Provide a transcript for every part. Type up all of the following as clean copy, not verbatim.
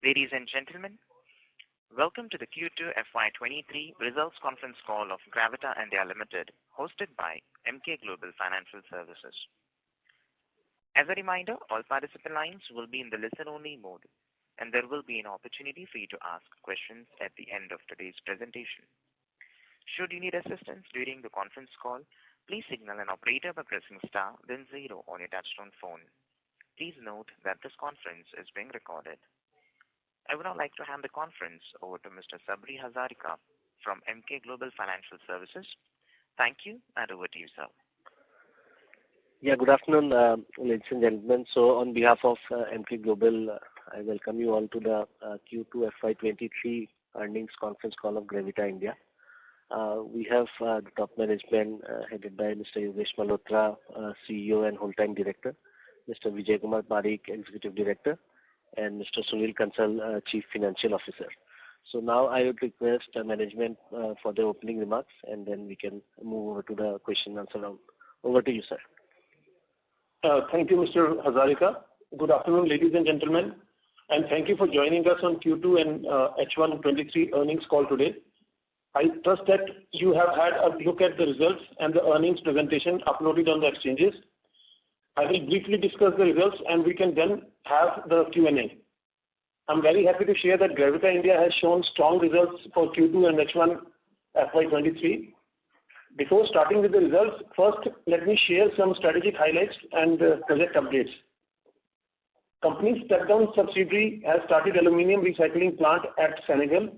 Ladies and gentlemen, welcome to the Q2 FY23 results conference call of Gravita India Limited, hosted by Emkay Global Financial Services. As a reminder, all participant lines will be in the listen-only mode, and there will be an opportunity for you to ask questions at the end of today's presentation. Should you need assistance during the conference call, please signal an operator by pressing star then 0 on your touchtone phone. Please note that this conference is being recorded. I would now like to hand the conference over to Mr. Sabri Hazarika from Emkay Global Financial Services. Thank you, and over to you, sir. Yeah, good afternoon, ladies and gentlemen. So on behalf of Emkay Global, I welcome you all to the Q2 FY23 earnings conference call of Gravita India. We have the top management headed by Mr. Yogesh Malhotra, CEO and whole-time director, Mr. Vijay Kumar Parikh, Executive Director, and Mr. Sunil Kansal, Chief Financial Officer. So now I would request management for the opening remarks, and then we can move over to the question and answer round. Over to you, sir. Thank you, Mr. Hazarika. Good afternoon, ladies and gentlemen, and thank you for joining us on Q2 and H123 earnings call today. I trust that you have had a look at the results and the earnings presentation uploaded on the exchanges. I will briefly discuss the results and we can then have the Q&A. I'm very happy to share that Gravita India has shown strong results for Q2 and H1 FY23. Before starting with the results, first let me share some strategic highlights and project updates. Company's step-down subsidiary has started aluminium recycling plant at Senegal,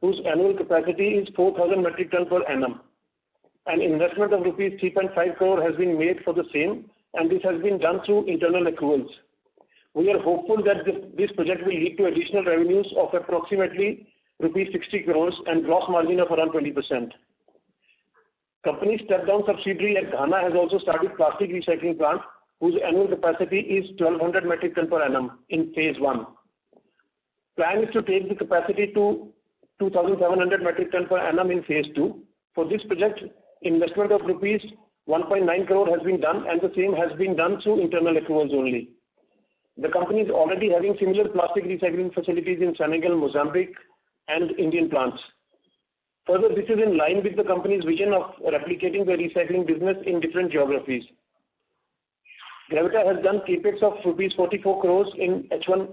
whose annual capacity is 4,000 metric ton per annum. An investment of rupees 3.5 crore has been made for the same, and this has been done through internal accruals. We are hopeful that this project will lead to additional revenues of approximately rupees 60 crores and gross margin of around 20%. Company's step-down subsidiary at Ghana has also started plastic recycling plant, whose annual capacity is 1,200 metric ton per annum in phase 1. Plan is to take the capacity to 2,700 metric ton per annum in phase 2. For this project, investment of rupees 1.9 crore has been done, and the same has been done through internal accruals only. The company is already having similar plastic recycling facilities in Senegal, Mozambique, and Indian plants. Further, this is in line with the company's vision of replicating the recycling business in different geographies. Gravita has done capex of rupees 44 crores in H1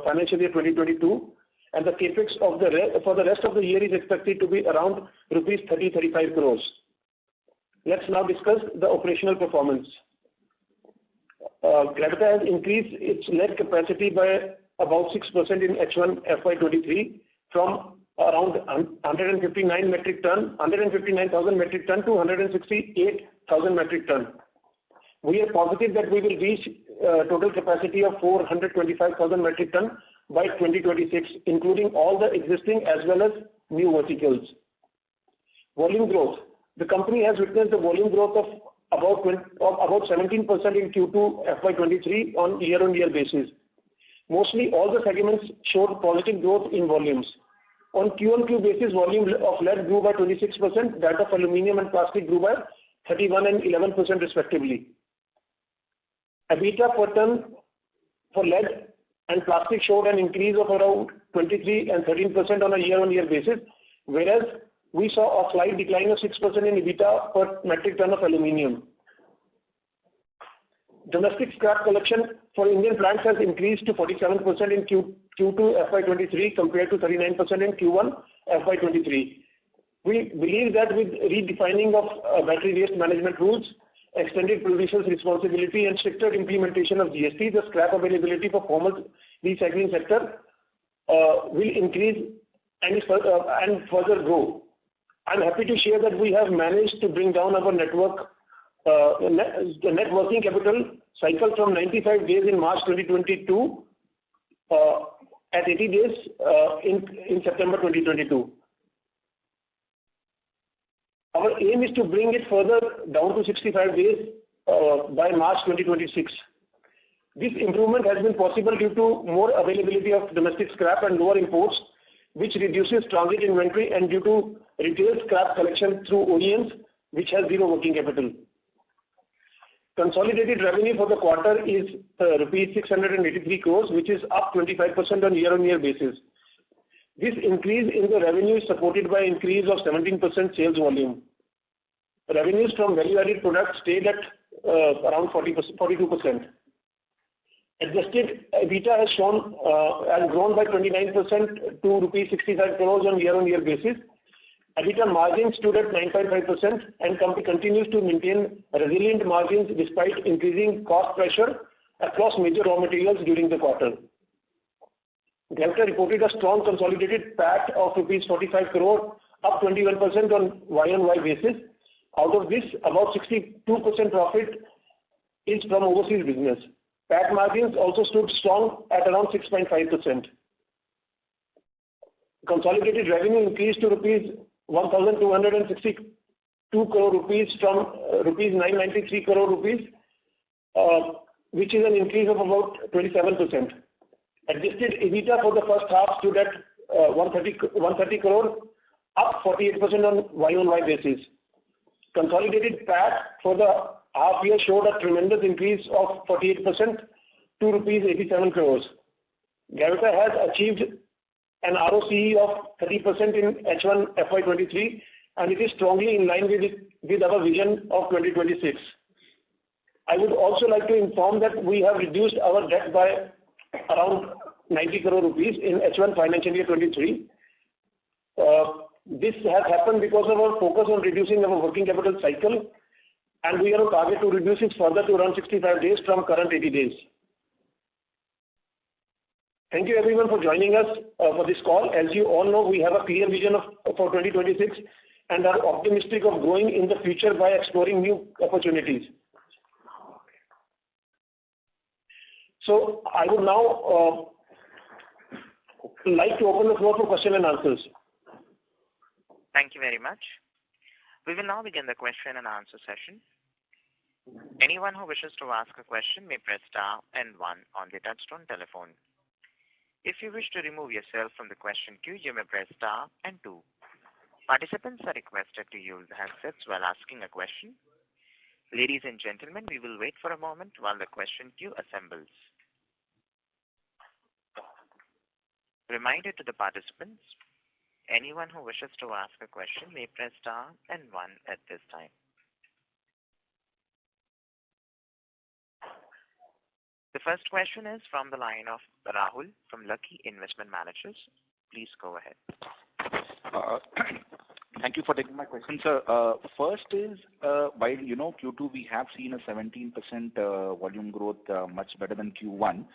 financial year 2022, and the capex for the rest of the year is expected to be around rupees 30-35 crores. Let's now discuss the operational performance. Gravita has increased its lead capacity by about 6% in H1 FY23 from around 159,000 metric ton to 168,000 metric ton. We are positive that we will reach total capacity of 425,000 metric ton by 2026, including all the existing as well as new verticals. Volume growth. The company has witnessed a volume growth of about 17% in Q2 FY23 on year-on-year basis. Mostly all the segments showed positive growth in volumes. On Q-on-Q basis, volume of lead grew by 26%, that of aluminium and plastic grew by 31 and 11% respectively. EBITDA per ton for lead and plastic showed an increase of around 23 and 13% on a year-on-year basis, whereas we saw a slight decline of 6% in EBITDA per metric ton of aluminium. Domestic scrap collection for Indian plants has increased to 47% in Q2 FY23 compared to 39% in Q1 FY23. We believe that with redefining of battery waste management rules, extended producer's responsibility and stricter implementation of GST, the scrap availability for formal recycling sector will increase and further grow. I'm happy to share that we have managed to bring down our net working capital cycle from 95 days in March 2022 at 80 days in September 2022. Our aim is to bring it further down to 65 days by March 2026. This improvement has been possible due to more availability of domestic scrap and lower imports, which reduces transit inventory, and due to retail scrap collection through OEMs, which has zero working capital. Consolidated revenue for the quarter is rupees 683 crores, which is up 25% on year-on-year basis. This increase in the revenue is supported by increase of 17% sales volume. Revenues from value-added products stayed at around 42%. Adjusted EBITDA has grown by 29% to rupees 65 crores on year-on-year basis. EBITDA margin stood at 9.5% and company continues to maintain resilient margins despite increasing cost pressure across major raw materials during the quarter. Gravita reported a strong consolidated PAT of rupees 45 crore, up 21% on Y-on-Y basis. Out of this, about 62% profit is from overseas business. PAT margins also stood strong at around 6.5%. Consolidated revenue increased to rupees 1,262 crore rupees from rupees 993 crore rupees, which is an increase of about 27%. Adjusted EBITDA for the first half stood at 130 crore, up 48% on Y-on-Y basis. Consolidated PAT for the half year showed a tremendous increase of 48% to rupees 87 crores. Gravita has achieved an ROCE of 30% in H1 FY23, and it is strongly in line with our vision of 2026. I would also like to inform that we have reduced our debt by around 90 crore rupees in H1 financial year 23. This has happened because of our focus on reducing our working capital cycle, and we are on target to reduce it further to around 65 days from current 80 days. Thank you everyone for joining us for this call. As you all know, we have a clear vision for 2026 and are optimistic of growing in the future by exploring new opportunities. So I would now like to open the floor for question and answers. Thank you very much. We will now begin the question and answer session. Anyone who wishes to ask a question may press star and 1 on the touchtone telephone. If you wish to remove yourself from the question queue, you may press star and 2. Participants are requested to use handsets while asking a question. Ladies and gentlemen, we will wait for a moment while the question queue assembles. Reminder to the participants, anyone who wishes to ask a question may press star and 1 at this time. The first question is from the line of Rahul from Lucky Investment Managers. Please go ahead. Thank you for taking my question, sir. First is, while Q2 we have seen a 17% volume growth, much better than Q1.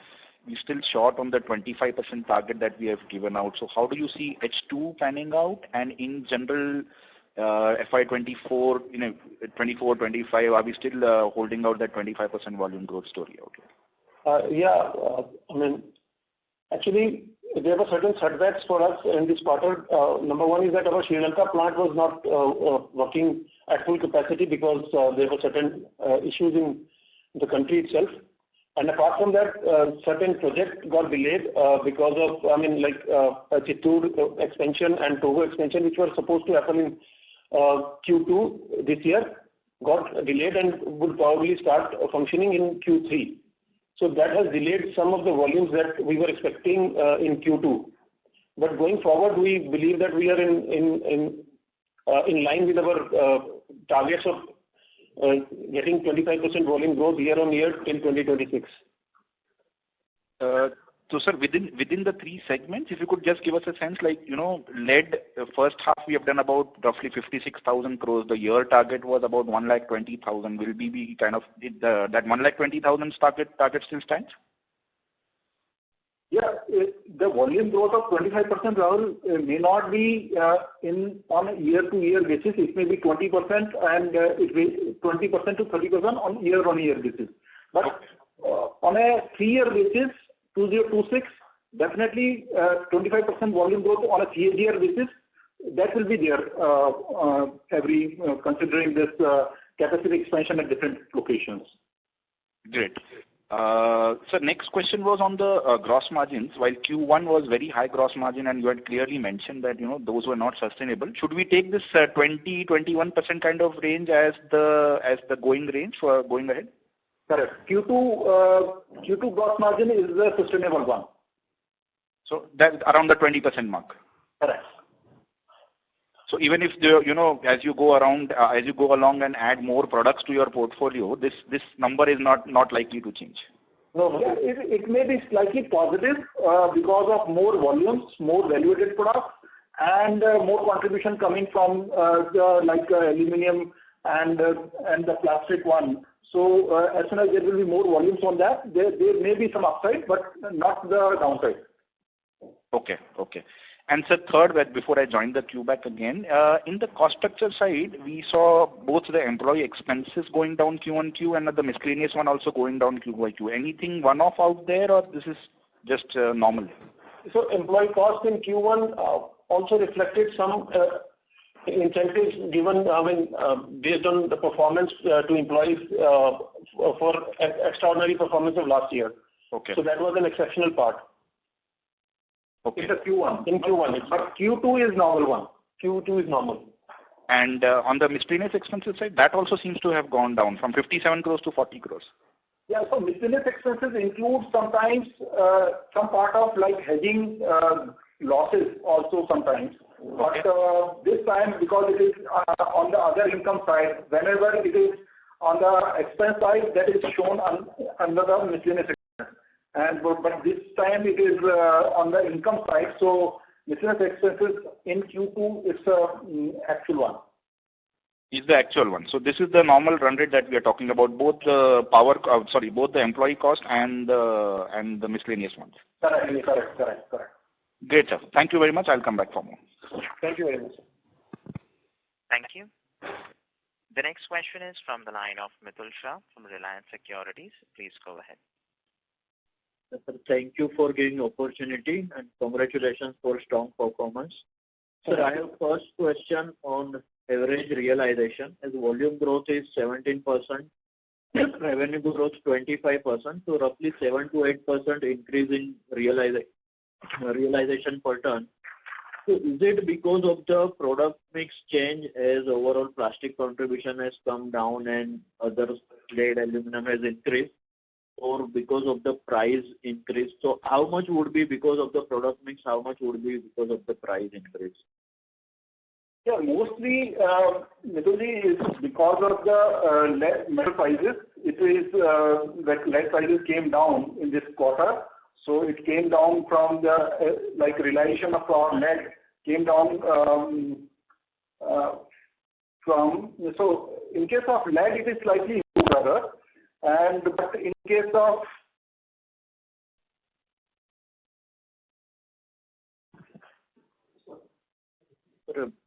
We're still short on the 25% target that we have given out. So how do you see H2 panning out? And in general, FY24, 24-25, are we still holding out that 25% volume growth story out here? Actually, there were certain setbacks for us in this quarter. Number one is that our Sri Lanka plant was not working at full capacity because there were certain issues in the country itself. And apart from that, certain projects got delayed because of, Chittoor expansion and Togo expansion, which were supposed to happen in Q2 this year, got delayed and would probably start functioning in Q3. So that has delayed some of the volumes that we were expecting in Q2. But going forward, we believe that we are in line with our targets of getting 25% volume growth year on year till 2026. So, sir, within the three segments, if you could just give us a sense, lead, first half we have done about roughly 56,000 crores. The year target was about 1,20,000. Will we be kind of, that 1,20,000 target still stands? Yeah, the volume growth of 25%, Rahul, may not be on a year-to-year basis. It may be 20% and it may 20% to 30% on year-on-year basis. But on a 3-year basis, 2026, definitely 25% volume growth on a CAGR basis, that will be there, considering this capacity expansion at different locations. Great. So next question was on the gross margins. While Q1 was very high gross margin and you had clearly mentioned that those were not sustainable, should we take this 20-21% kind of range as the going range for going ahead? Correct. Q2 gross margin is the sustainable one. So that's around the 20% mark. Correct. So even if as you go along and add more products to your portfolio, this number is not likely to change. No. It may be slightly positive because of more volumes, more value-added products, and more contribution coming from aluminum and the plastic one. So as soon as there will be more volumes on that, there may be some upside, but not the downside. Okay. And so third, before I join the queue back again, in the cost structure side, we saw both the employee expenses going down Q on Q and the miscellaneous one also going down Q by Q. Anything one-off out there, or this is just normal? So employee cost in Q1 also reflected some incentives given, based on the performance to employees for extraordinary performance of last year. Okay. So that was an exceptional part. Okay. It's a Q1. In Q1. But Q2 is normal one. Q2 is normal. And on the miscellaneous expenses side, that also seems to have gone down from 57 crores to 40 crores. Yeah, so miscellaneous expenses include sometimes some part of like hedging losses also sometimes. Okay. But this time, because it is on the other income side, whenever it is on the expense side, that is shown under the miscellaneous expense. But this time it is on the income side, so miscellaneous expenses in Q2 is the actual one. Is the actual one. So this is the normal run rate that we are talking about, both the both the employee cost and the miscellaneous ones. Correct. Great, sir. Thank you very much. I'll come back for more. Thank you very much. Thank you. The next question is from the line of Mitul Shah from Reliance Securities. Please go ahead. Sir, thank you for giving opportunity and congratulations for strong performance. Sir, I have first question on average realization. As volume growth is 17%, revenue growth 25%, so roughly 7 to 8% increase in realization per ton. So is it because of the product mix change as overall plastic contribution has come down and other lead aluminum has increased, or because of the price increase? So how much would be because of the product mix? How much would be because of the price increase? Yeah, mostly, Mitulji, is because of the metal prices. It is that lead prices came down in this quarter, so it came down from the realization of our lead came down so in case of lead it is slightly better, but in case of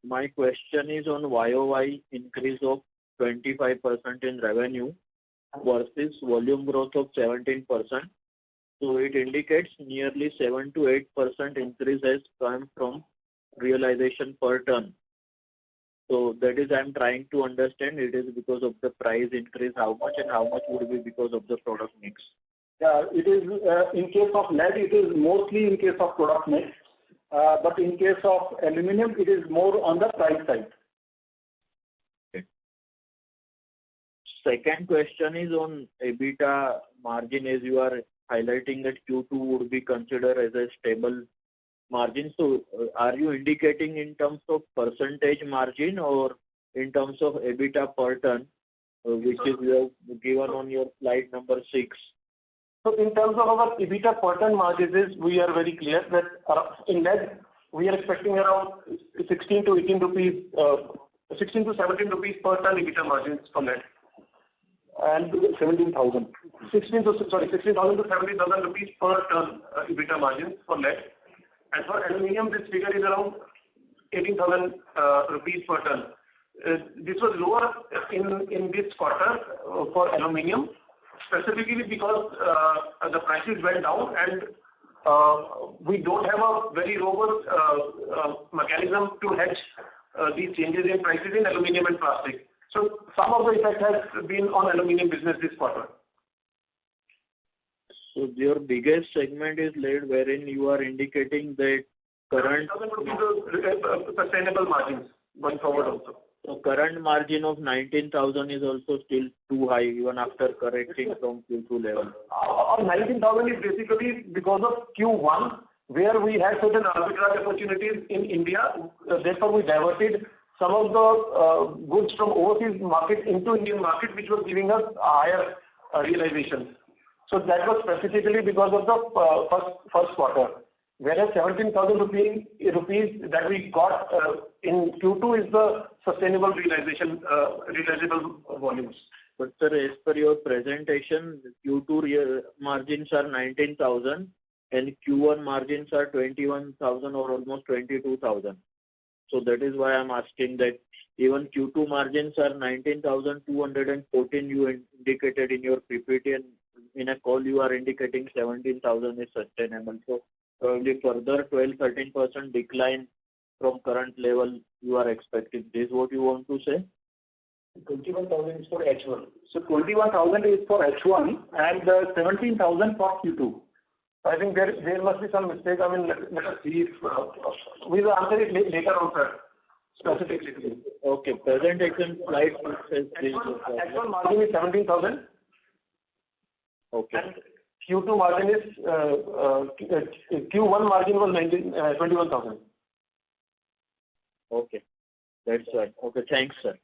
My question is on YOY increase of 25% in revenue versus volume growth of 17%. So it indicates nearly 7 to 8% increase has come from realization per ton. So that is I'm trying to understand, it is because of the price increase, how much, and how much would be because of the product mix? Yeah, it is in case of lead, it is mostly in case of product mix. But in case of aluminum, it is more on the price side. Okay. Second question is on EBITDA margin, as you are highlighting that Q2 would be considered as a stable margin. So are you indicating in terms of percentage margin or in terms of EBITDA per ton, which is you have given on your slide number 6? So in terms of our EBITDA per ton margins, we are very clear that in lead we are expecting around 16 to 17 rupees per ton EBITDA margins for lead. And 17,000. 16,000 to 17,000 rupees per ton EBITDA margins for lead. And for aluminium, this figure is around 18,000 rupees per ton. This was lower in this quarter for aluminium, specifically because the prices went down and we don't have a very robust mechanism to hedge these changes in prices in aluminium and plastic. So some of the effect has been on aluminium business this quarter. So your biggest segment is lead, wherein you are indicating that current Sustainable margins going forward also. So current margin of 19,000 is also still too high even after correcting from Q2 level. Our 19,000 is basically because of Q1, where we had certain arbitrage opportunities in India. Therefore, we diverted some of the goods from overseas market into Indian market, which was giving us a higher realization. So that was specifically because of the first quarter. Whereas 17,000 rupees that we got in Q2 is the sustainable realizable volumes. But sir, as per your presentation, Q2 margins are 19,000 and Q1 margins are 21,000 or almost 22,000. So that is why I'm asking that even Q2 margins are 19,214 you indicated in your PPT, and in a call you are indicating 17,000 is sustainable. So probably further 12-13% decline from current level you are expecting. This is what you want to say? 21,000 is for H1. So 21,000 is for H1 and 17,000 for Q2. I think there must be some mistake. I mean, let us see if we will answer it later on, sir, specifically. Okay, presentation slide says this. H1 margin is 17,000. Okay. And Q2 margin is Q1 margin was 21,000. Okay, that's right. Okay, thanks, sir.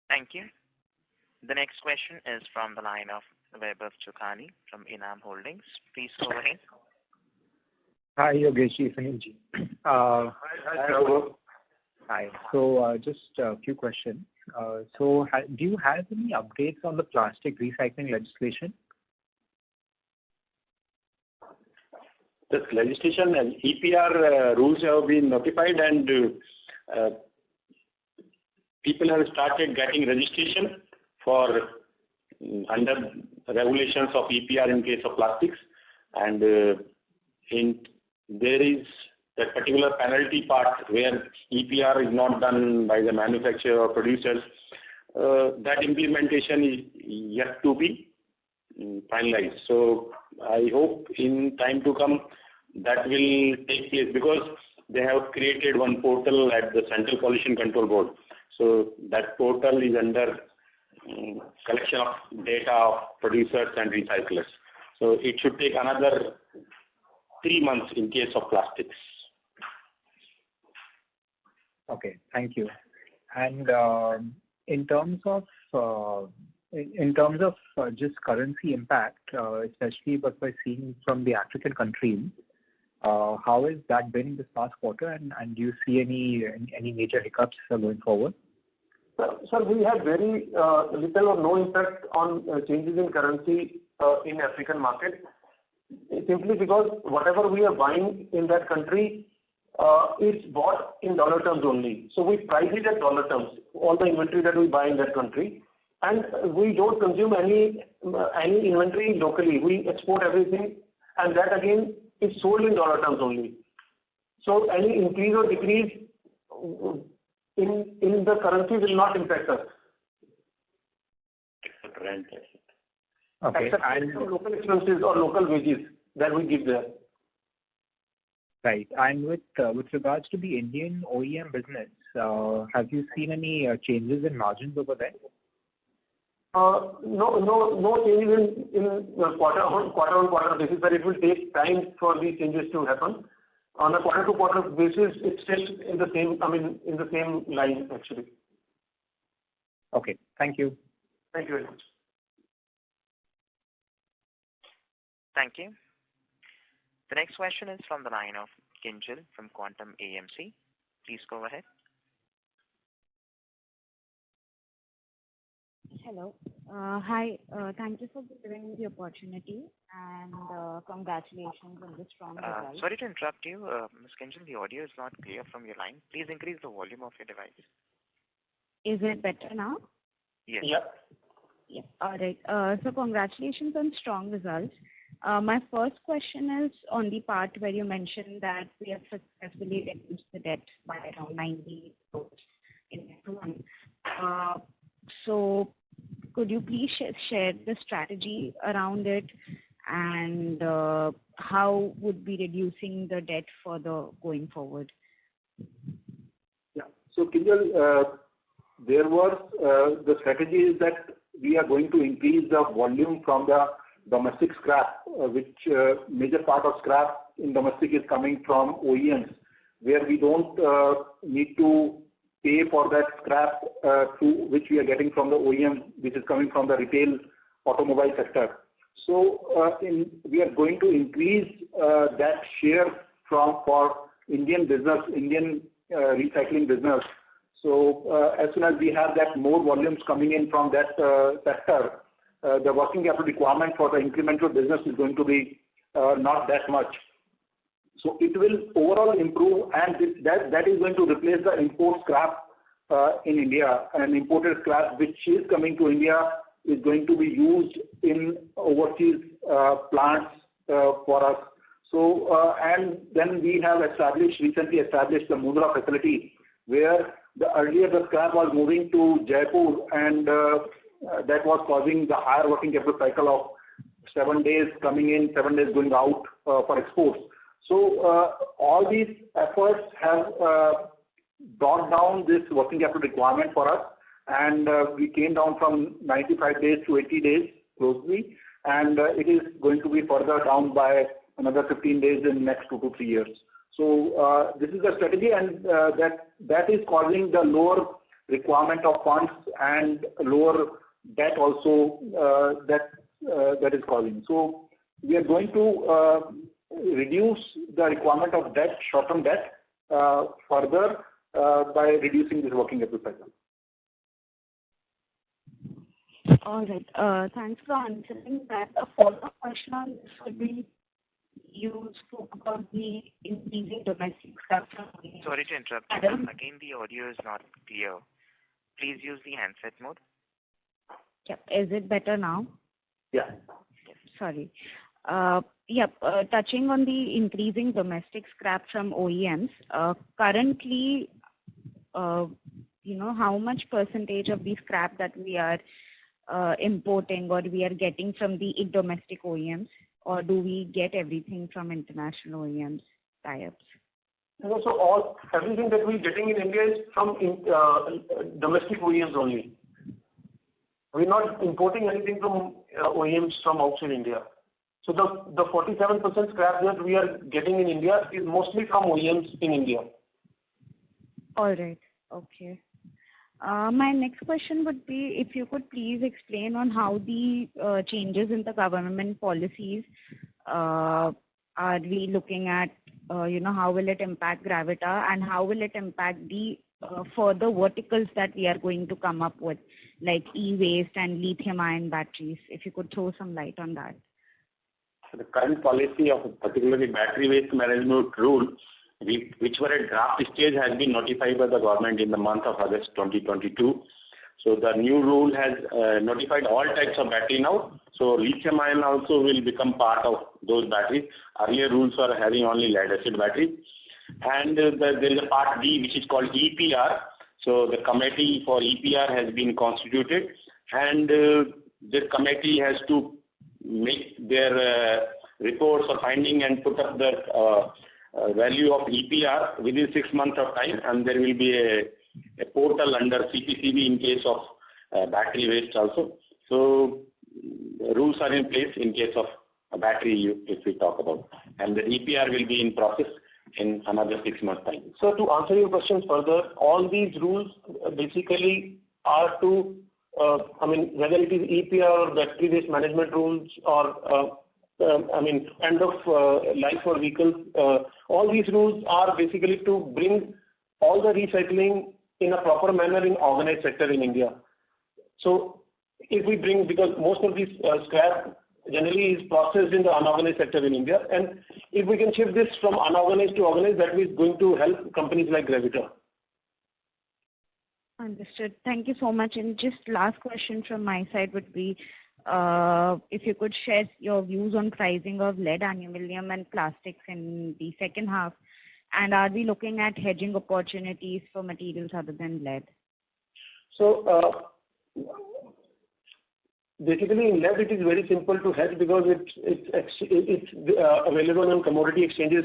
Thank you. The next question is from the line of Vaibhav Chukhani from Enam Holdings. Please go ahead. Hi, Yogesh Sunilji. Hi. Hi. So just a few questions. Do you have any updates on the plastic recycling legislation? The legislation and EPR rules have been notified, and people have started getting registration for under regulations of EPR in case of plastics, and there is that particular penalty part where EPR is not done by the manufacturer or producers. That implementation is yet to be finalized. So I hope in time to come that will take place, because they have created one portal at the Central Pollution Control Board. So that portal is under collection of data of producers and recyclers. So it should take another 3 months in case of plastics. Okay, thank you. And in terms of just currency impact, especially what we're seeing from the African countries, how has that been this past quarter, and do you see any major hiccups going forward? Sir, we have very little or no impact on changes in currency in African market, simply because whatever we are buying in that country is bought in dollar terms only. So we price it at dollar terms, all the inventory that we buy in that country, and we don't consume any inventory locally. We export everything, and that again is sold in dollar terms only. So any increase or decrease in the currency will not impact us. Okay. Except for local expenses or local wages that we give there. Right. And with regards to the Indian OEM business, have you seen any changes in margins over there? No changes in quarter on quarter basis, but it will take time for these changes to happen. On a quarter to quarter basis, it's still in the same line actually. Okay. Thank you. Thank you very much. Thank you. The next question is from the line of Kinjal from Quantum AMC. Please go ahead. Hello. Hi. Thank you for giving me the opportunity, and congratulations on the strong results. Sorry to interrupt you, Ms. Kinjal. The audio is not clear from your line. Please increase the volume of your device. Is it better now? Yes. Yeah. All right. So congratulations on strong results. My first question is on the part where you mentioned that we have successfully reduced the debt by around 90 crores in H1. So could you please share the strategy around it, and how would be reducing the debt further going forward? Yeah. So Kinjal, there was the strategy is that we are going to increase the volume from the domestic scrap, which major part of scrap in domestic is coming from OEMs, where we don't need to pay for that scrap through which we are getting from the OEM, which is coming from the retail automobile sector. So we are going to increase that share for Indian business, Indian recycling business. So as soon as we have that more volumes coming in from that sector, the working capital requirement for the incremental business is going to be not that much. So it will overall improve, and that is going to replace the import scrap in India. And imported scrap which is coming to India is going to be used in overseas plants for us. So and then we have recently established the Mundra facility, where earlier the scrap was moving to Jaipur, and that was causing the higher working capital cycle of 7 days coming in, 7 days going out for exports. So all these efforts have brought down this working capital requirement for us, and we came down from 95 days to 80 days closely, and it is going to be further down by another 15 days in the next 2 to 3 years. So this is the strategy, and that is causing the lower requirement of funds and lower debt also that is causing. So we are going to reduce the requirement of debt, short-term debt, further by reducing this working capital cycle. All right. Thanks for answering that. A follow-up question on this would be, you spoke about the increasing domestic scrap. Sorry to interrupt. Again, the audio is not clear. Please use the handset mode. Yeah. Is it better now? Yeah. Sorry. Touching on the increasing domestic scrap from OEMs, currently, how much percentage of the scrap that we are importing or we are getting from the domestic OEMs, or do we get everything from international OEMs tie-ups? So everything that we're getting in India is from domestic OEMs only. We're not importing anything from OEMs from outside India. So the 47% scrap that we are getting in India is mostly from OEMs in India. All right. Okay. My next question would be, if you could please explain on how the changes in the government policies are we looking at, how will it impact Gravita, and how will it impact the further verticals that we are going to come up with, like e-waste and lithium-ion batteries? If you could throw some light on that. So the current policy of particularly battery waste management rule, which were at draft stage, has been notified by the government in the month of August 2022. So the new rule has notified all types of battery now. So lithium ion also will become part of those batteries. Earlier rules were having only lead acid batteries. And there is a part D which is called EPR. So the committee for EPR has been constituted, and this committee has to make their reports or finding and put up the value of EPR within 6 months of time, and there will be a portal under CPCB in case of battery waste also. So rules are in place in case of a battery, if we talk about, and the EPR will be in process in another 6 months time. So to answer your questions further, all these rules basically are to, whether it is EPR or battery waste management rules or end of life for vehicles, all these rules are basically to bring all the recycling in a proper manner in organized sector in India. So if we bring, because most of these scrap generally is processed in the unorganized sector in India, and if we can shift this from unorganized to organized, that is going to help companies like Gravita. Understood. Thank you so much. And just last question from my side would be, if you could share your views on pricing of lead, aluminum and plastics in the second half, and are we looking at hedging opportunities for materials other than lead? So basically in lead it is very simple to hedge because it's available on commodity exchanges,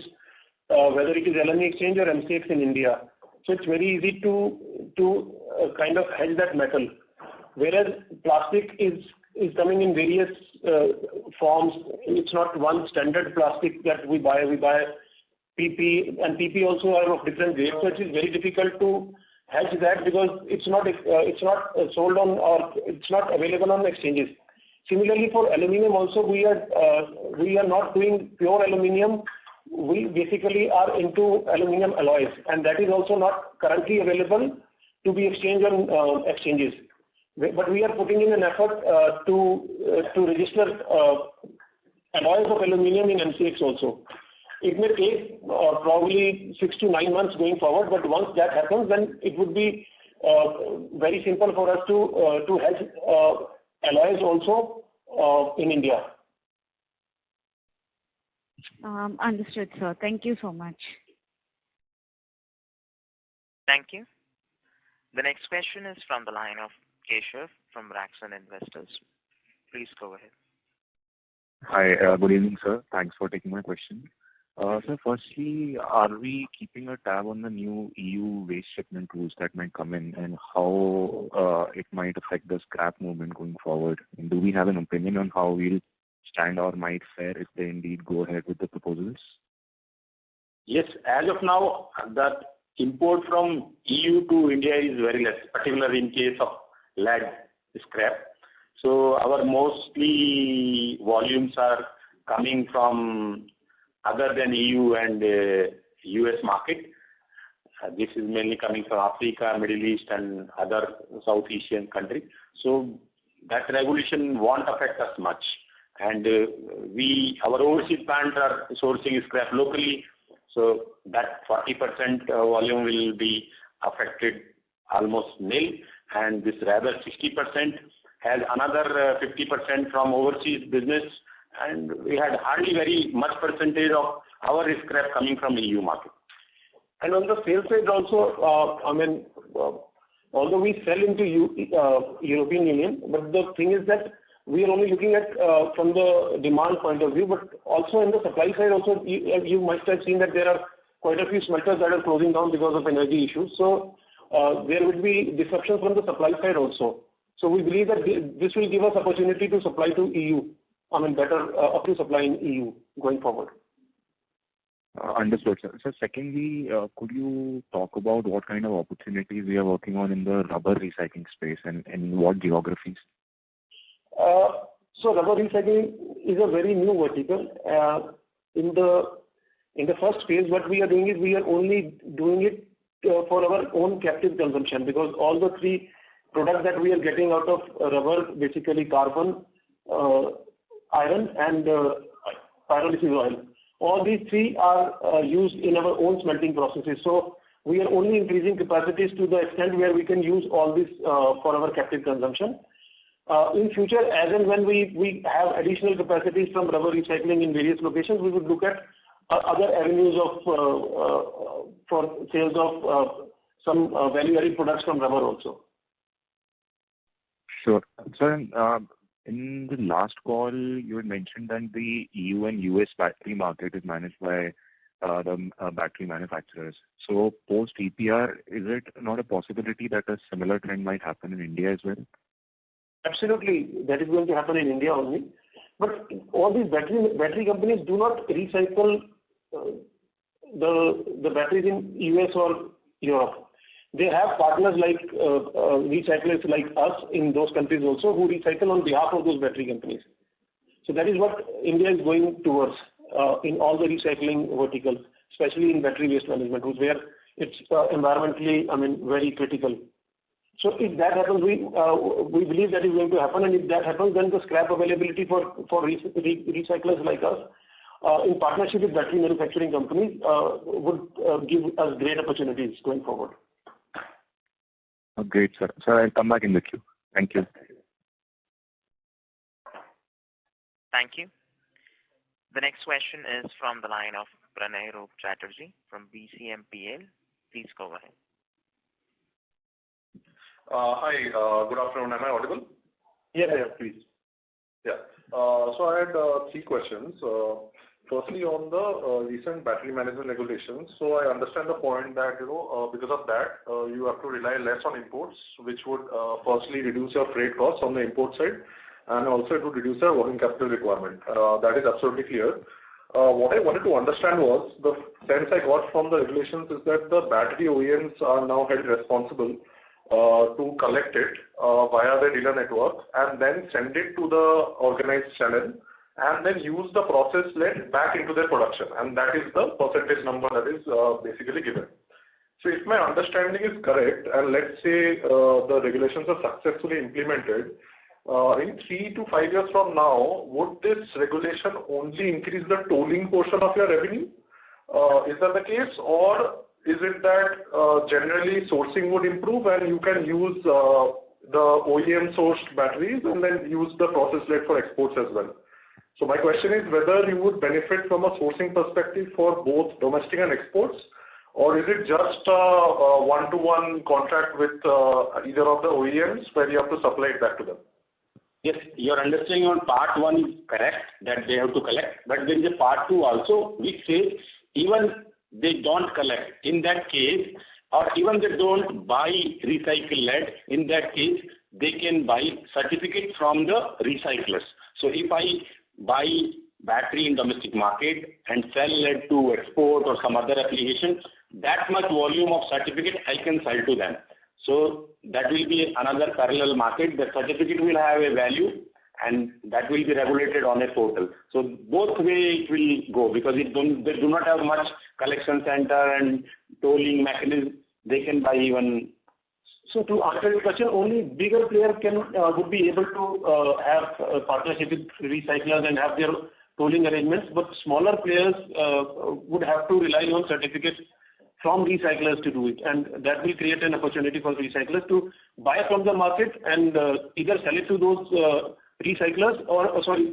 whether it is LME exchange or MCX in India. so it's very easy to kind of hedge that metal. Whereas plastic is coming in various forms. It's not one standard plastic that we buy. We buy PP, and PP also are of different grades. So it is very difficult to hedge that because it's not sold on, or it's not available on exchanges. Similarly, for aluminium also, we are not doing pure aluminium. We basically are into aluminium alloys, and that is also not currently available to be exchanged on exchanges. But we are putting in an effort to register alloys of aluminium in MCX also. It may take probably 6 to 9 months going forward, but once that happens, then it would be very simple for us to hedge alloys also in India. Understood, sir. Thank you so much. Thank you. The next question is from the line of Keshav from Raxon Investors. Please go ahead. Hi, good evening, sir. Thanks for taking my question. So firstly, are we keeping a tab on the new EU waste shipment rules that might come in, and how it might affect the scrap movement going forward? And do we have an opinion on how we'll stand or might fare if they indeed go ahead with the proposals? Yes, as of now, that import from EU to India is very less, particularly in case of lead scrap. So our mostly volumes are coming from other than EU and US market. This is mainly coming from Africa, Middle East, and other South Asian countries. So that regulation won't affect us much. And our overseas plants are sourcing scrap locally, so that 40% volume will be affected almost nil, and this rather 60% has another 50% from overseas business, and we had hardly very much percentage of our scrap coming from the EU market. And on the sales side also, although we sell into European Union, but the thing is that we are only looking at from the demand point of view, but also in the supply side also, you must have seen that there are quite a few smelters that are closing down because of energy issues. So there will be disruptions from the supply side also. So we believe that this will give us opportunity to supply to EU. Better up to supply in EU going forward. Understood, sir. So secondly, could you talk about what kind of opportunities we are working on in the rubber recycling space and in what geographies? So rubber recycling is a very new vertical. In the first phase, what we are doing is we are only doing it for our own captive consumption, because all the three products that we are getting out of rubber, basically carbon, iron, and pyrolysis oil, all these three are used in our own smelting processes. So we are only increasing capacities to the extent where we can use all this for our captive consumption. In future, as and when we have additional capacities from rubber recycling in various locations, we would look at other avenues for sales of some value-added products from rubber also. Sure. Sir, in the last call, you had mentioned that the EU and US battery market is managed by the battery manufacturers. So post EPR, is it not a possibility that a similar trend might happen in India as well? Absolutely, that is going to happen in India only. But all these battery companies do not recycle the batteries in US or Europe. They have partners like recyclers like us in those countries also, who recycle on behalf of those battery companies. So that is what India is going towards in all the recycling verticals, especially in battery waste management, where it's environmentally, very critical. So if that happens, we believe that is going to happen, and if that happens, then the scrap availability for recyclers like us, in partnership with battery manufacturing companies, would give us great opportunities going forward. Great, sir. Sir, I'll come back in the queue. Thank you. Thank you. The next question is from the line of Pranay Roop Chatterjee from BCMPL. Please go ahead. Hi, good afternoon. Am I audible? Yeah, please. Yeah. So I had 3 questions. Firstly, on the recent battery management regulations, so I understand the point that, because of that, you have to rely less on imports, which would firstly reduce your freight costs on the import side, and also it would reduce your working capital requirement. That is absolutely clear. What I wanted to understand was, the sense I got from the regulations is that the battery OEMs are now held responsible to collect it via their dealer network and then send it to the organized channel and then use the process lead back into their production, and that is the percentage number that is basically given. So if my understanding is correct, and let's say the regulations are successfully implemented, in 3 to 5 years from now, would this regulation only increase the tolling portion of your revenue? Is that the case, or is it that generally sourcing would improve and you can use the OEM sourced batteries and then use the process lead for exports as well? So my question is whether you would benefit from a sourcing perspective for both domestic and exports, or is it just a one-to-one contract with either of the OEMs where you have to supply it back to them? Yes, your understanding on part 1 is correct, that they have to collect, but there is a part 2 also, which says even they don't collect, in that case, or even they don't buy recycled lead, in that case, they can buy certificate from the recyclers. So if I buy battery in domestic market and sell lead to export or some other application, that much volume of certificate I can sell to them. So that will be another parallel market. The certificate will have a value and that will be regulated on a portal. So both way it will go, because they do not have much collection center and tolling mechanism. They can buy even. So to answer your question, only bigger players would be able to have a partnership with recyclers and have their tolling arrangements, but smaller players would have to rely on certificates from recyclers to do it, and that will create an opportunity for recyclers to buy from the market and either sell it to those recyclers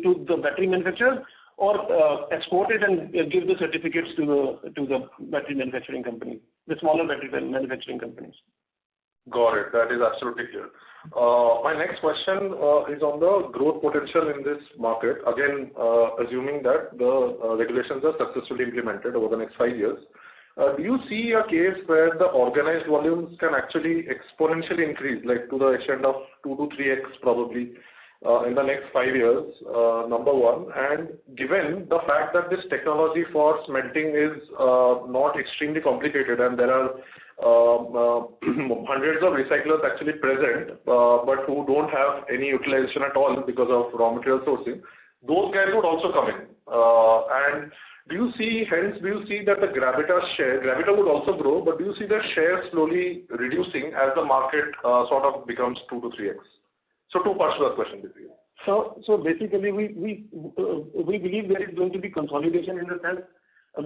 to the battery manufacturers, or export it and give the certificates to the battery manufacturing company, the smaller battery manufacturing companies. Got it. That is absolutely clear. My next question is on the growth potential in this market. Again, assuming that the regulations are successfully implemented over the next 5 years, do you see a case where the organized volumes can actually exponentially increase, like to the extent of 2 to 3x probably in the next 5 years, number one? And given the fact that this technology for smelting is not extremely complicated and there are hundreds of recyclers actually present, but who don't have any utilization at all because of raw material sourcing, those guys would also come in. And do you see that the Gravita would also grow, but do you see the share slowly reducing as the market sort of becomes 2 to 3x? So 2 parts to that question, basically. So basically, we believe there is going to be consolidation in the sense,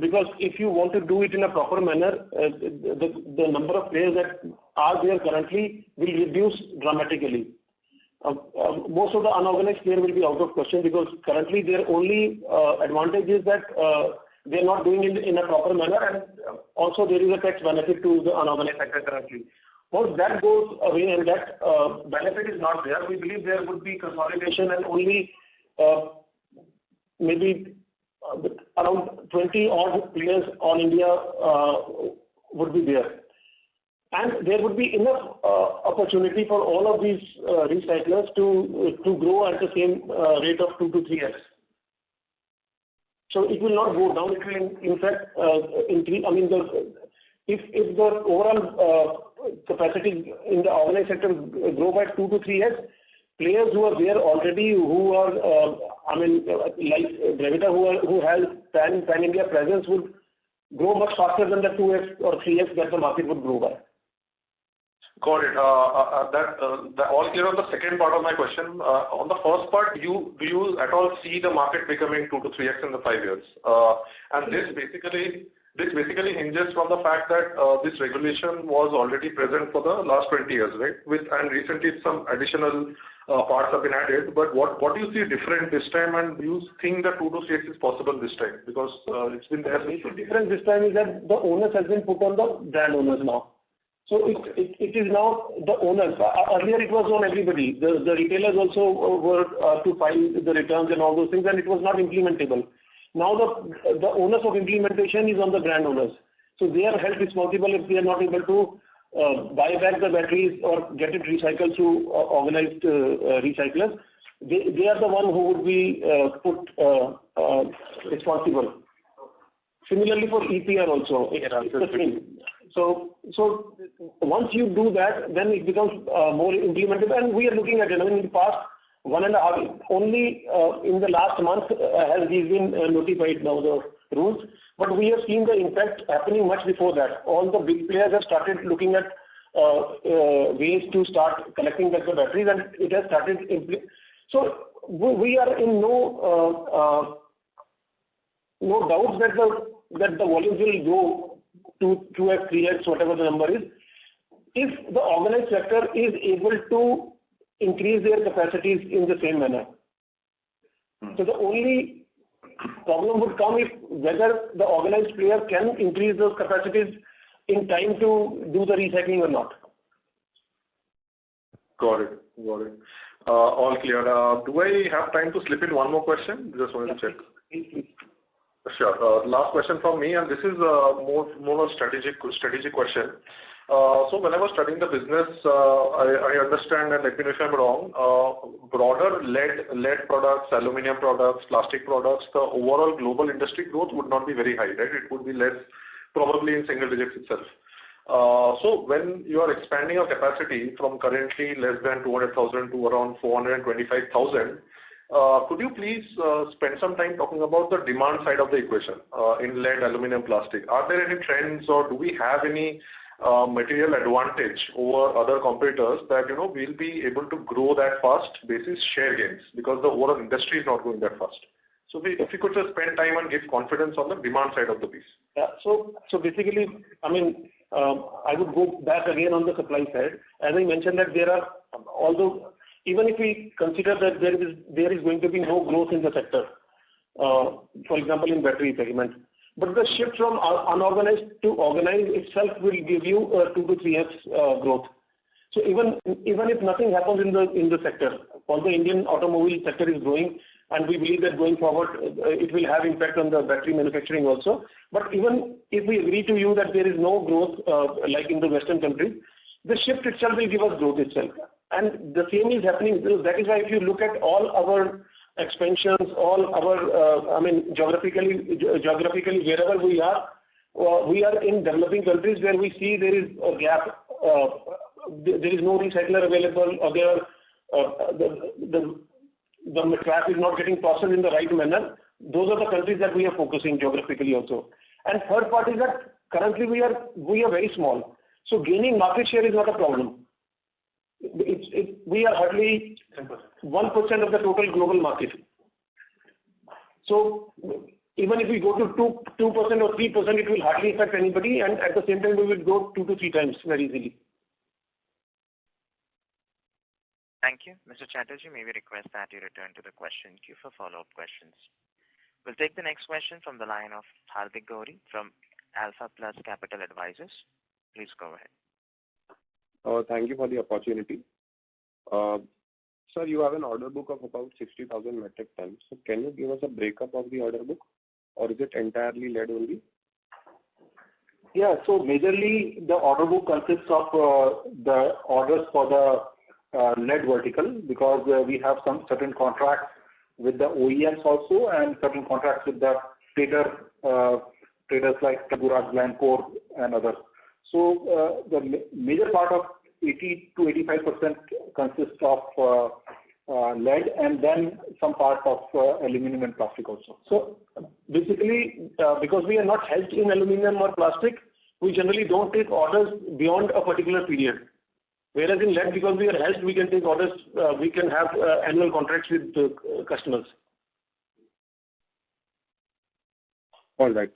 because if you want to do it in a proper manner, the number of players that are there currently will reduce dramatically. Most of the unorganized players will be out of question, because currently their only advantage is that they are not doing it in a proper manner, and also there is a tax benefit to the unorganized sector currently. Once that goes away and that benefit is not there, we believe there would be consolidation, and only maybe around 20 odd players on India would be there. And there would be enough opportunity for all of these recyclers to grow at the same rate of 2 to 3x. So it will not go down. It will in fact increase. I mean, if the overall capacity in the organized sector grow by 2 to 3x, players who are there already, who are like Gravita, who has pan-India presence, would grow much faster than the 2x or 3x that the market would grow by. Got it. That all clear on the second part of my question. On the first part, do you at all see the market becoming 2 to 3x in the 5 years? And this basically hinges from the fact that this regulation was already present for the last 20 years, right? And recently some additional parts have been added. But what do you see different this time, and do you think that 2 to 3x is possible this time? Because it's been there. The difference this time is that the onus has been put on the brand owners now. So it is now the owners. Earlier it was on everybody. The retailers also were to file the returns and all those things, and it was not implementable. Now the onus of implementation is on the brand owners. So they are held responsible if they are not able to buy back the batteries or get it recycled through organized recyclers. They are the one who would be put responsible. Similarly for EPR also, it's the same. So once you do that, then it becomes more implemented, and we are looking at it. I mean, in the past 1.5, only in the last month has these been notified now, the rules. But we have seen the impact happening much before that. All the big players have started looking at ways to start collecting back the batteries, and it has started. So we are in no doubts that the volumes will go to 2x, 3x, whatever the number is, if the organized sector is able to increase their capacities in the same manner. So the only problem would come if whether the organized player can increase those capacities in time to do the recycling or not. Got it. All clear. Do I have time to slip in one more question? Just wanted to check. Please. Sure. Last question from me, and this is more a strategic question. So when I was studying the business, I understand, and let me know if I'm wrong, broader lead products, aluminum products, plastic products, the overall global industry growth would not be very high, right? It would be less, probably in single digits itself. So when you are expanding your capacity from currently less than 200,000 to around 425,000, could you please spend some time talking about the demand side of the equation in lead, aluminum, plastic? Are there any trends, or do we have any material advantage over other competitors that we'll be able to grow that fast basis share gains, because the overall industry is not going that fast? So if you could just spend time and give confidence on the demand side of the piece. Yeah. So basically, I mean, I would go back again on the supply side. As I mentioned that there are, although even if we consider that there is going to be no growth in the sector, for example in battery segment, but the shift from unorganized to organized itself will give you 2 to 3x growth. So even if nothing happens in the sector, although the Indian automobile sector is growing, and we believe that going forward it will have impact on the battery manufacturing also. But even if we agree to you that there is no growth like in the Western countries, the shift itself will give us growth itself. And the same is happening. That is why if you look at all our expansions, all our, geographically wherever we are in developing countries where we see there is a gap, there is no recycler available, or the scrap is not getting processed in the right manner. Those are the countries that we are focusing geographically also. And third part is that currently we are very small. So gaining market share is not a problem. We are hardly 1% of the total global market. So even if we go to 2% or 3%, it will hardly affect anybody, and at the same time we will go 2 to 3 times very easily. Thank you. Mr. Chatterjee, may we request that you return to the question queue for follow-up questions. We'll take the next question from the line of Hardik Gauri from Alpha Plus Capital Advisors. Please go ahead. Thank you for the opportunity. Sir, you have an order book of about 60,000 metric tons. So can you give us a breakup of the order book, or is it entirely lead only? Yeah, so majorly the order book consists of the orders for the lead vertical, because we have some certain contracts with the OEMs also, and certain contracts with the traders like Gujarat, Glencore and others. So the major part of 80 to 85% consists of lead, and then some part of aluminum and plastic also. So basically, because we are not hedged in aluminum or plastic, we generally don't take orders beyond a particular period. Whereas in lead, because we are hedged, we can take orders, we can have annual contracts with customers. All right.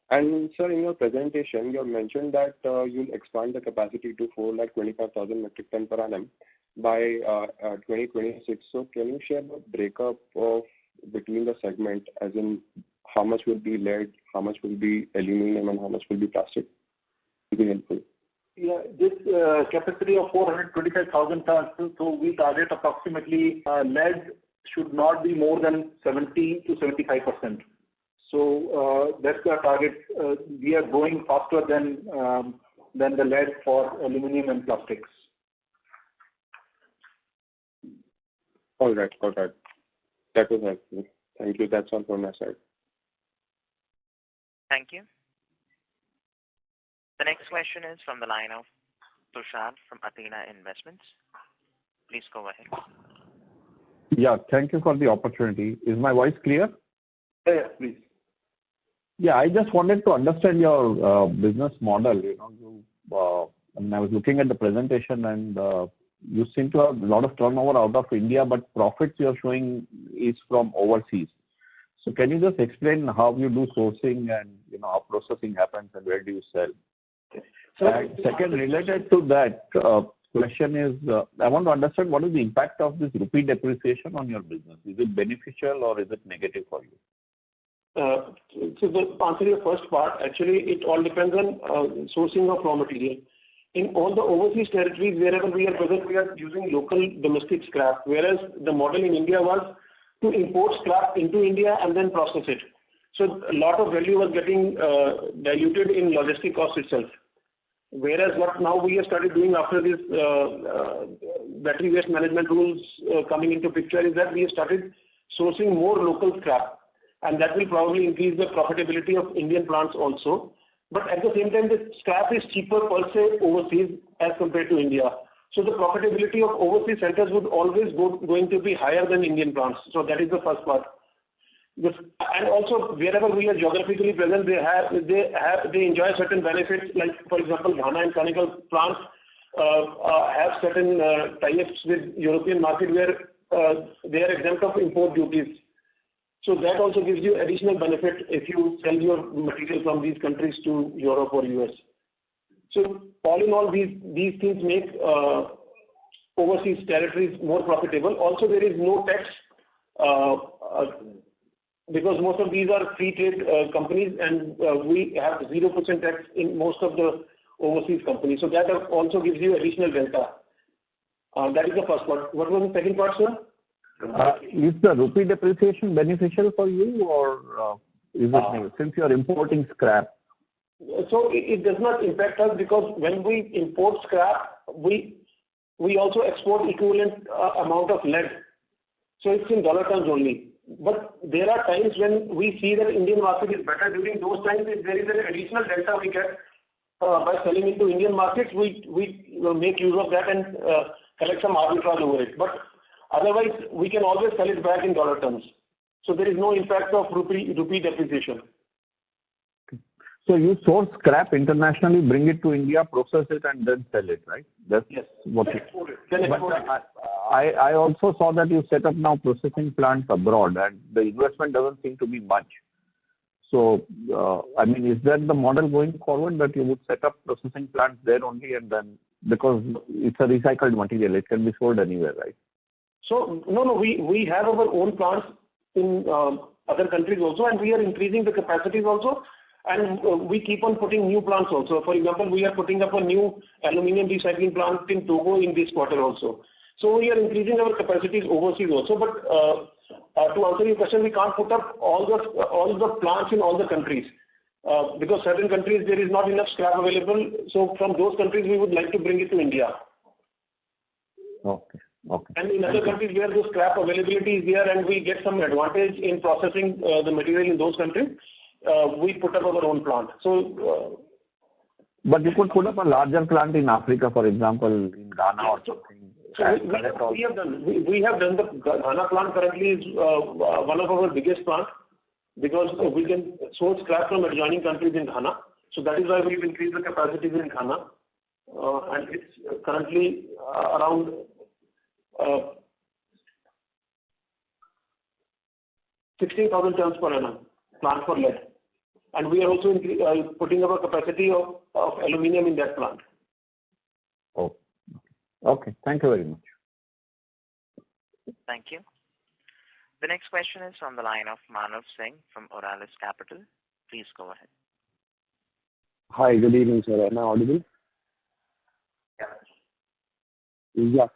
And sir, in your presentation, you have mentioned that you'll expand the capacity to 425,000 metric ton per annum by 2026. So can you share the breakup of between the segment, as in how much will be lead, how much will be aluminum, and how much will be plastic? It will be helpful. Yeah, this capacity of 425,000 tons, so we target approximately lead should not be more than 70 to 75%. So that's the target. We are going faster than the lead for aluminum and plastics. All right. That was helpful. Thank you. That's all from my side. Thank you. The next question is from the line of Tushar from Athena Investments. Please go ahead. Yeah, thank you for the opportunity. Is my voice clear? Yes, please. Yeah, I just wanted to understand your business model. I mean, I was looking at the presentation and you seem to have a lot of turnover out of India, but profits you're showing is from overseas. So can you just explain how you do sourcing and how processing happens and where do you sell? And second, related to that question is, I want to understand what is the impact of this rupee depreciation on your business? Is it beneficial or is it negative for you? So to answer your first part, actually it all depends on sourcing of raw material. In all the overseas territories, wherever we are present, we are using local domestic scrap, whereas the model in India was to import scrap into India and then process it. So a lot of value was getting diluted in logistic cost itself. Whereas what now we have started doing after this battery waste management rules coming into picture is that we have started sourcing more local scrap, and that will probably increase the profitability of Indian plants also. But at the same time, the scrap is cheaper per se overseas as compared to India. So the profitability of overseas centers would always going to be higher than Indian plants. So that is the first part. And also wherever we are geographically present, they enjoy certain benefits. Like for example, Ghana and Concall plants have certain tie-ups with European market where they are exempt of import duties. So that also gives you additional benefit if you sell your material from these countries to Europe or US. So all in all, these things make overseas territories more profitable. Also, there is no tax because most of these are free trade companies, and we have 0% tax in most of the overseas companies. So that also gives you additional delta. That is the first part. What was the second part, sir? Is the rupee depreciation beneficial for you, or is it negative, since you are importing scrap? So it does not impact us because when we import scrap, we also export equivalent amount of lead. So it's in dollar terms only. But there are times when we see that Indian market is better. During those times, if there is an additional delta we get by selling into Indian markets, we make use of that and collect some arbitrage over it. But otherwise, we can always sell it back in dollar terms. So there is no impact of rupee depreciation. So you source scrap internationally, bring it to India, process it, and then sell it, right? That's yes. What export it. Then export it. I also saw that you set up now processing plants abroad, and the investment doesn't seem to be much. So, I mean, is that the model going forward, that you would set up processing plants there only, and then, because it's a recycled material, it can be sold anywhere, right? So, no, we have our own plants in other countries also, and we are increasing the capacities also, and we keep on putting new plants also. For example, we are putting up a new aluminium recycling plant in Togo in this quarter also. So we are increasing our capacities overseas also. But to answer your question, we can't put up all the plants in all the countries because certain countries there is not enough scrap available. So from those countries we would like to bring it to India. Okay. And in other countries where the scrap availability is there and we get some advantage in processing the material in those countries, we put up our own plant. So. But you could put up a larger plant in Africa, for example, in Ghana or something. So we have done. We have done. The Ghana plant currently is one of our biggest plants because we can source scrap from adjoining countries in Ghana. So that is why we've increased the capacities in Ghana, and it's currently around 16,000 tons per annum plant for lead, and we are also putting up a capacity of aluminium in that plant. Oh. Okay, thank you very much. Thank you. The next question is from the line of Manav Singh from Oralis Capital. Please go ahead. Hi, good evening, sir. Am I audible? Yeah. Yeah.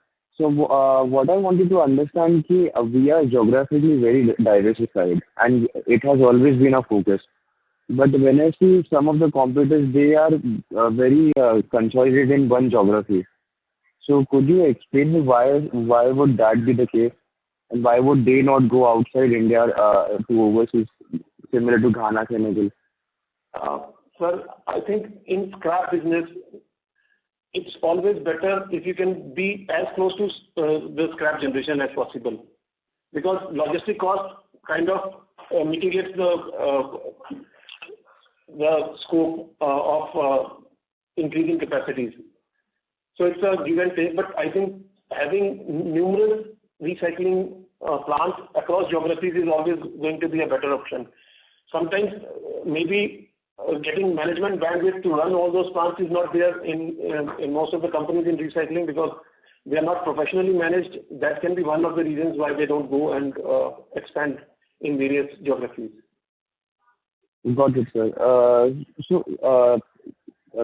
So what I wanted to understand is we are geographically very diversified and it has always been a focus. But when I see some of the competitors, they are very consolidated in one geography. So could you explain me why would that be the case? And why would they not go outside India to overseas, similar to Ghana, Senegal? Sir, I think in scrap business, it's always better if you can be as close to the scrap generation as possible, because logistic cost kind of mitigates the scope of increasing capacities. So it's a give and take, but I think having numerous recycling plants across geographies is always going to be a better option. Sometimes maybe getting management bandwidth to run all those plants is not there in most of the companies in recycling because they are not professionally managed. That can be one of the reasons why they don't go and expand in various geographies. Got it, sir.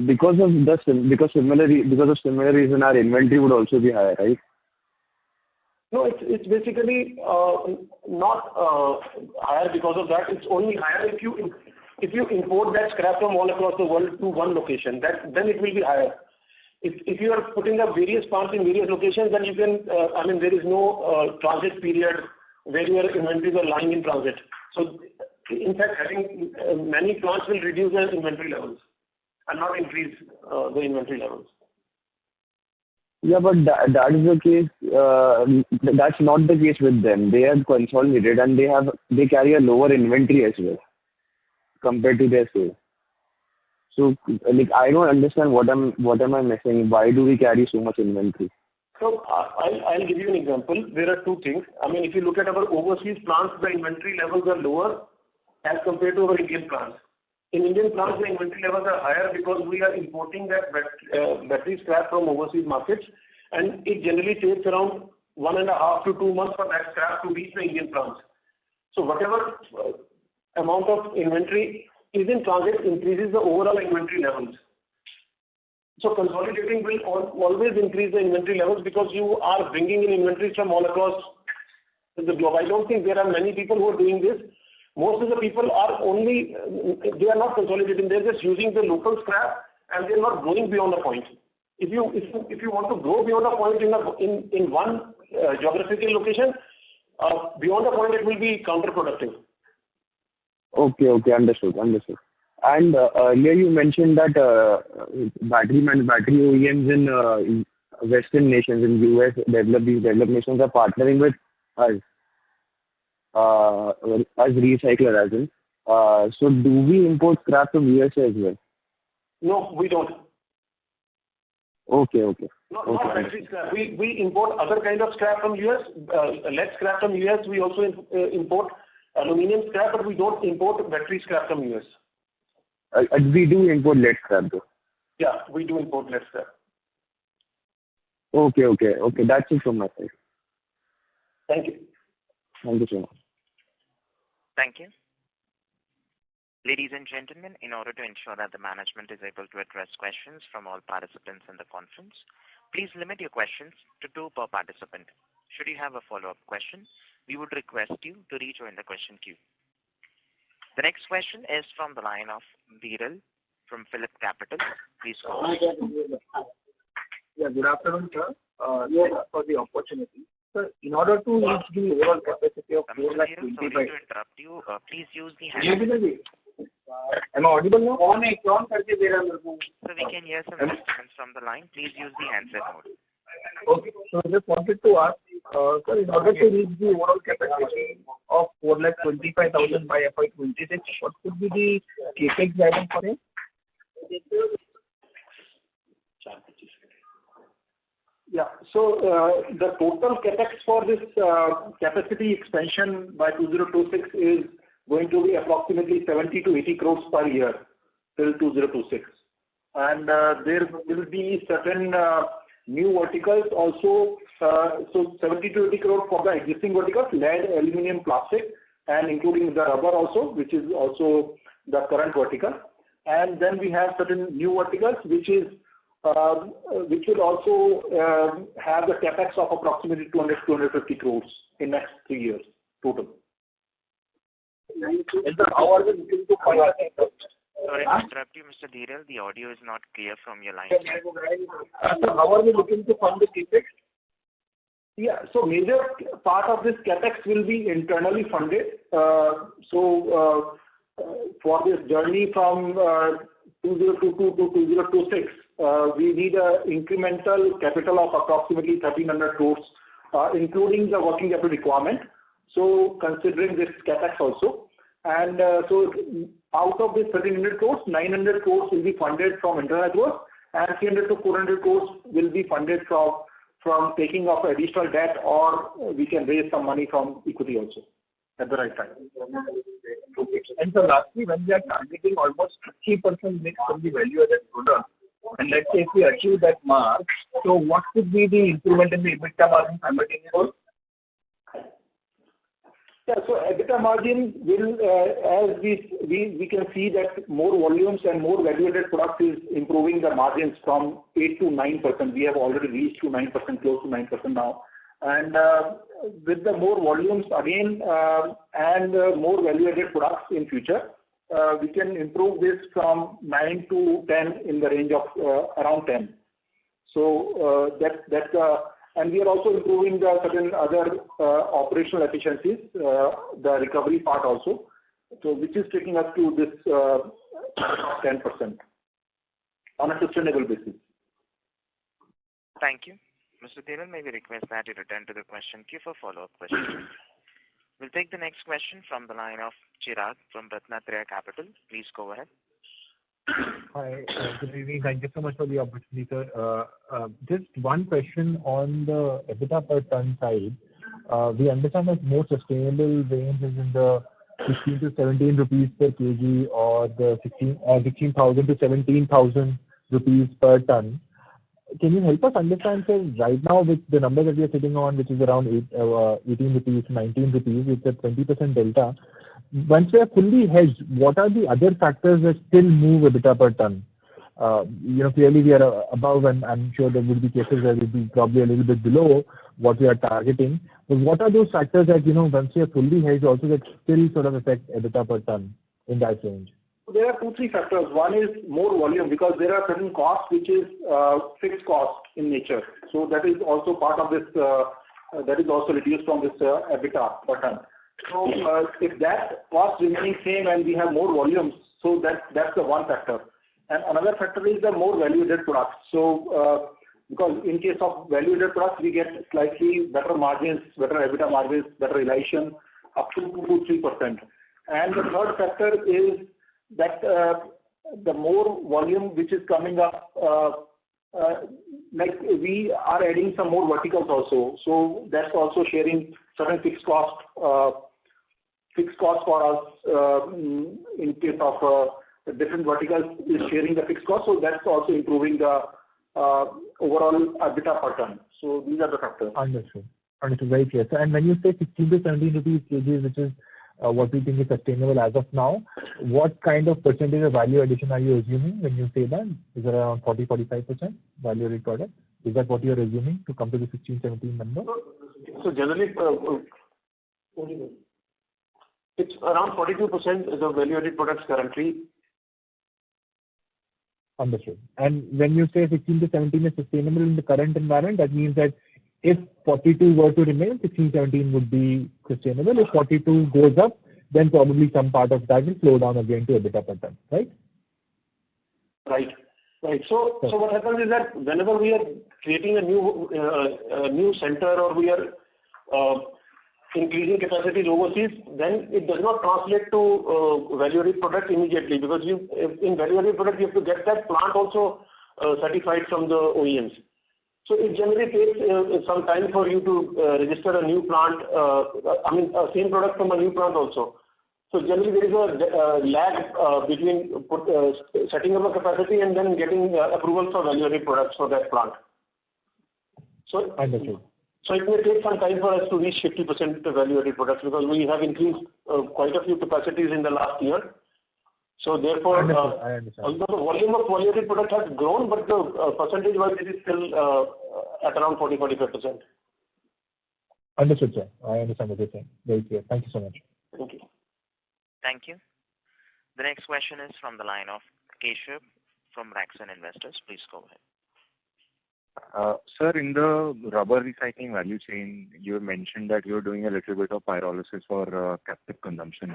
Because of similar reason, our inventory would also be higher, right? No, it's basically not higher because of that. It's only higher if you import that scrap from all across the world to one location. Then it will be higher. If you are putting up various plants in various locations, then you can. There is no transit period where your inventories are lying in transit. So, in fact, having many plants will reduce the inventory levels and not increase the inventory levels. Yeah, but that is the case. That's not the case with them. They have consolidated and they carry a lower inventory as well compared to their sales. So, I don't understand what am I missing? Why do we carry so much inventory? So I'll give you an example. There are two things. If you look at our overseas plants, the inventory levels are lower as compared to our Indian plants. In Indian plants, the inventory levels are higher because we are importing that battery scrap from overseas markets, and it generally takes around 1.5 to 2 months for that scrap to reach the Indian plants. So whatever amount of inventory is in transit increases the overall inventory levels. So consolidating will always increase the inventory levels because you are bringing in inventories from all across the globe. I don't think there are many people who are doing this. Most of the people they are not consolidating. They're just using the local scrap and they're not going beyond a point. If you want to go beyond a point in one geographical location, beyond a point it will be counterproductive. Okay, understood. And earlier you mentioned that battery OEMs in Western nations, in US, developed nations are partnering with us as recycler as in. So do we import scrap from USA as well? No, we don't. Okay. Not battery scrap. We import other kind of scrap from US, lead scrap from US. We also import aluminium scrap, but we don't import battery scrap from US. We do import lead scrap though. Yeah, we do import lead scrap. Okay. That's it from my side. Thank you. Thank you so much. Thank you. Ladies and gentlemen, in order to ensure that the management is able to address questions from all participants in the conference, please limit your questions to 2 per participant. Should you have a follow-up question, we would request you to rejoin the question queue. The next question is from the line of Viral from Phillip Capital. Please go ahead. Yeah, good afternoon, sir. Thanks for the opportunity. Sir, in order to reach the overall capacity of 425... Sorry to interrupt you. Please use the handset. Am I audible now? So we can hear some disturbance from the line. Please use the handset mode. Okay. So I just wanted to ask, sir, in order to reach the overall capacity of 425,000 by FY26, what could be the capex guidance for it? Yeah. So the total capex for this capacity expansion by 2026 is going to be approximately 70 to 80 crores per year till 2026. And there will be certain new verticals also. So 70 to 80 crores for the existing verticals, lead, aluminium, plastic, and including the rubber also, which is also the current vertical. And then we have certain new verticals, which is which will also have the capex of approximately 200-250 crores in next 3 years total. Sorry to interrupt you, Mr. Dhiral. The audio is not clear from your line. So how are we looking to fund the capex? Yeah, so major part of this capex will be internally funded. For this journey from 2022 to 2026, we need an incremental capital of approximately 1,300 crores, including the working capital requirement. So considering this capex also, and so out of this 1,300 crores, 900 crores will be funded from internal growth, and 300 to 400 crores will be funded from taking of additional debt, or we can raise some money from equity also at the right time. Okay. And so lastly, when we are targeting almost 50% mix of the value-added product, and let's say if we achieve that mark, so what could be the improvement in the EBITDA margin simultaneously? Yeah, so EBITDA margin will, as we can see that more volumes and more value-added products is improving the margins from 8 to 9%. We have already reached to 9%, close to 9% now. And with the more volumes again and more value-added products in future, we can improve this from 9 to 10 in the range of around 10. So that's and we are also improving the certain other operational efficiencies, the recovery part also, so which is taking us to this 10% on a sustainable basis. Thank you. Mr. Dhiral, may we request that you return to the question queue for follow-up questions. We'll take the next question from the line of Chirag from Ratnatraya Capital. Please go ahead. Hi, good evening. Thank you so much for the opportunity, sir. Just one question on the EBITDA per ton side. We understand that more sustainable range is in the 16 to 17 rupees per kg, or the 16,000 to 17,000 rupees per ton. Can you help us understand, sir, right now with the number that we are sitting on, which is around 18 rupees, 19 rupees, with a 20% delta, once we are fully hedged, what are the other factors that still move EBITDA per ton? Clearly we are above, and I'm sure there would be cases where we'll be probably a little bit below what we are targeting. But what are those factors that, once we are fully hedged also, that still sort of affect EBITDA per ton in that range? There are 2-3 factors. One is more volume, because there are certain costs which is fixed cost in nature. So that is also part of this, that is also reduced from this EBITDA per ton. So if that cost remaining same and we have more volumes, so that's the one factor. And another factor is the more value-added products. So because in case of value-added products, we get slightly better margins, better EBITDA margins, better realization, up to 2-3%. And the third factor is that the more volume which is coming up, like we are adding some more verticals also. So that's also sharing certain fixed cost for us in case of different verticals is sharing the fixed cost. So that's also improving the overall EBITDA per ton. So these are the factors. Understood. Very clear. So, and when you say 16 to 17 rupees kg, which is what we think is sustainable as of now, what kind of percentage of value addition are you assuming when you say that? Is it around 40-45% value-added product? Is that what you are assuming to come to the 16-17 number? So generally, it's around 42% is of value-added products currently. Understood. And when you say 16 to 17 is sustainable in the current environment, that means that if 42 were to remain, 16, 17 would be sustainable. If 42 goes up, then probably some part of that will slow down again to EBITDA per ton, right? Right. So what happens is that whenever we are creating a new center, or we are increasing capacities overseas, then it does not translate to value-added product immediately, because in value-added product you have to get that plant also certified from the OEMs. So it generally takes some time for you to register a new plant, same product from a new plant also. So generally there is a lag between setting up a capacity and then getting approval for value-added products for that plant. So understood. So it may take some time for us to reach 50% value-added products, because we have increased quite a few capacities in the last year. So therefore, I understand. although the volume of value-added product has grown, but the percentage-wise it is still at around 40-45%. Understood, sir. I understand what you're saying. Very clear. Thank you so much. Thank you. Thank you. The next question is from the line of Keshav from Raxan Investors. Please go ahead. Sir, in the rubber recycling value chain, you mentioned that you're doing a little bit of pyrolysis for captive consumption.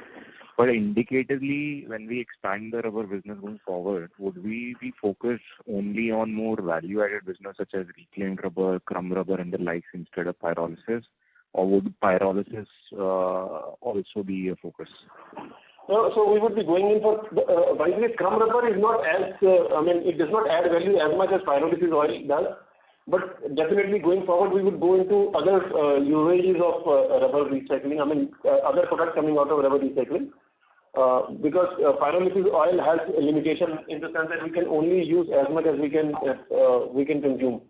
But indicatively, when we expand the rubber business going forward, would we be focused only on more value-added business such as reclaimed rubber, crumb rubber, and the likes instead of pyrolysis? Or would pyrolysis also be a focus? So we would be going in for, by the way, crumb rubber is not as, it does not add value as much as pyrolysis oil does. But definitely going forward, we would go into other usages of rubber recycling, other products coming out of rubber recycling. Because pyrolysis oil has a limitation in the sense that we can only use as much as we can consume.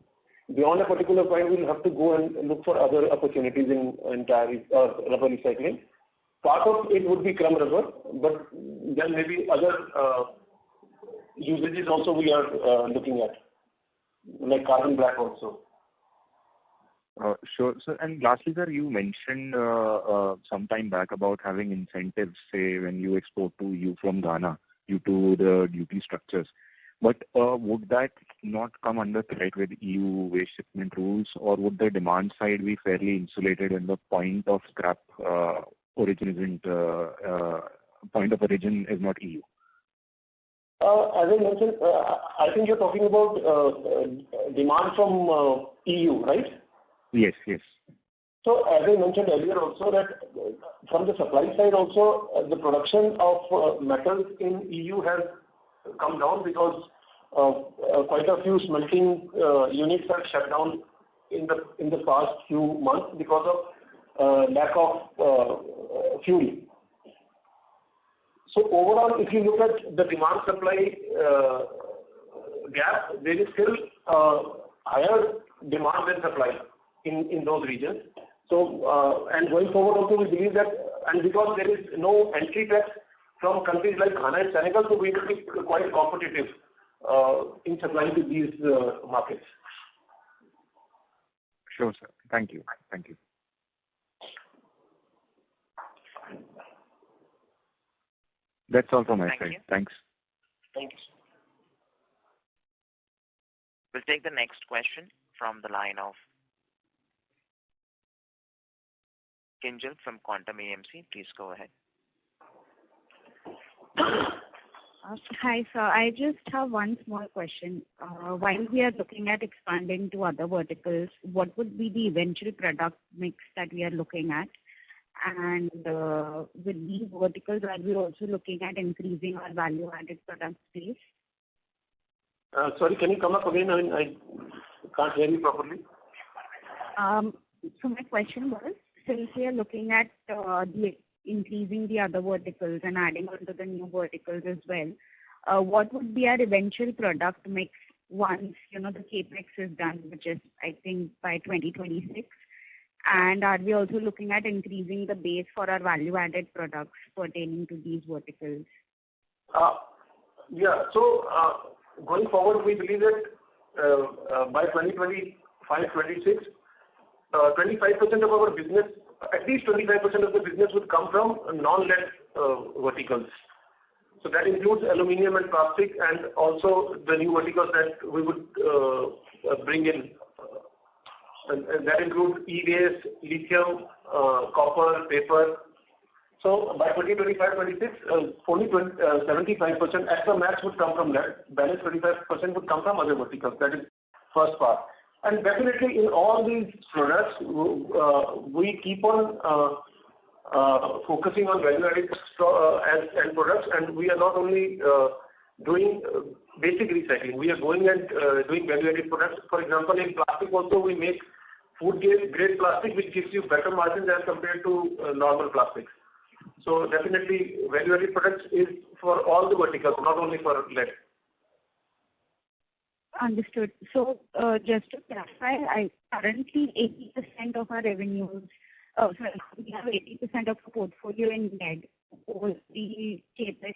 Beyond a particular point, we'll have to go and look for other opportunities in tire or rubber recycling. Part of it would be crumb rubber, but then maybe other usages also we are looking at, like carbon black also. Sure. So, and lastly, sir, you mentioned some time back about having incentives, say, when you export to EU from Ghana due to the duty structures. But would that not come under threat with EU waste shipment rules, or would the demand side be fairly insulated when the point of scrap origin is not EU? As I mentioned, I think you're talking about demand from EU, right? Yes, yes. So as I mentioned earlier also that from the supply side also, the production of metals in EU has come down because quite a few smelting units are shut down in the past few months because of lack of fuel. So overall, if you look at the demand supply gap, there is still higher demand than supply in those regions. So and going forward also we believe that, and because there is no entry tax from countries like Ghana and Senegal, so we will be quite competitive in supplying to these markets. Sure, sir. Thank you. Thank you. That's all from my side. Thanks. Thanks. We'll take the next question from the line of Kinjal from Quantum AMC. Please go ahead. Hi, sir. I just have one small question. While we are looking at expanding to other verticals, what would be the eventual product mix that we are looking at? And with these verticals, are we also looking at increasing our value-added product space? Sorry, can you come up again? I can't hear you properly. So my question was, since we are looking at increasing the other verticals and adding on to the new verticals as well, what would be our eventual product mix once, the capex is done, which is, I think, by 2026? And are we also looking at increasing the base for our value-added products pertaining to these verticals? Yeah. So going forward, we believe that by 2025-26, 25% of our business, at least 25% of the business would come from non-lead verticals. So that includes aluminium and plastic, and also the new verticals that we would bring in. And that includes e-waste, lithium, copper, paper. So by 2025-26, only 75% at the max would come from that. Balance 25% would come from other verticals. That is first part. And definitely in all these products, we keep on focusing on value-added and products, and we are not only doing basic recycling. We are going and doing value-added products. For example, in plastic also we make food-grade plastic, which gives you better margins as compared to normal plastics. So definitely value-added products is for all the verticals, not only for lead. Understood. So just to clarify, currently 80% of our revenues, we have 80% of the portfolio in lead. all the CapEx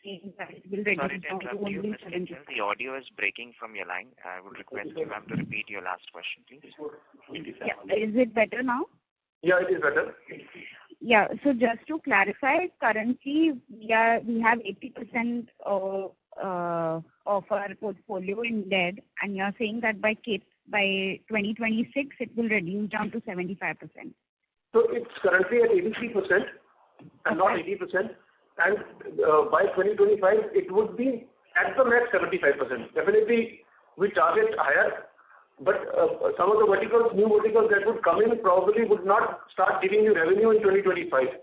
saying that it will reduce Sorry to down to interrupt you, only Ms. 70. Nikhil. The audio is breaking from your line. I would request you have to repeat your last question, please. Yeah. Is it better now? Yeah, it is better. Yeah. So just to clarify, currently we have 80% of our portfolio in debt, and you're saying that by 2026 it will reduce down to 75%. So it's currently at 83% and not 80%. And by 2025, it would be at the max 75%. Definitely, we target higher, but some of the verticals, new verticals that would come in probably would not start giving you revenue in 2025.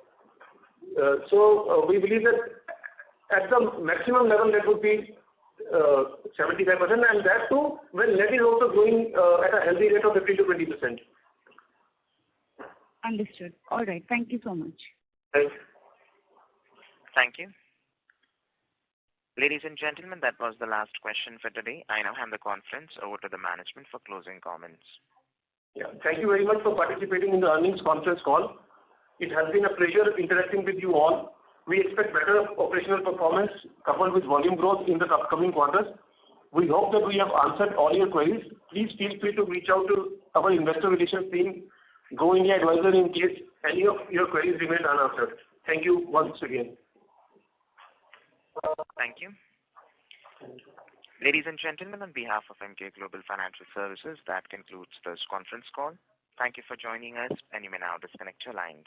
So we believe that at the maximum level, that would be 75%, and that too, when net is also growing at a healthy rate of 15 to 20%. Understood. All right. Thank you so much. Thanks. Thank you. Ladies and gentlemen, that was the last question for today. I now hand the conference over to the management for closing comments. Yeah. Thank you very much for participating in the earnings conference call. It has been a pleasure interacting with you all. We expect better operational performance coupled with volume growth in the upcoming quarters. We hope that we have answered all your queries. Please feel free to reach out to our investor relations team, Go India Advisor, in case any of your queries remain unanswered. Thank you once again. Thank you. Ladies and gentlemen, on behalf of Emkay Global Financial Services, that concludes this conference call. Thank you for joining us, and you may now disconnect your lines.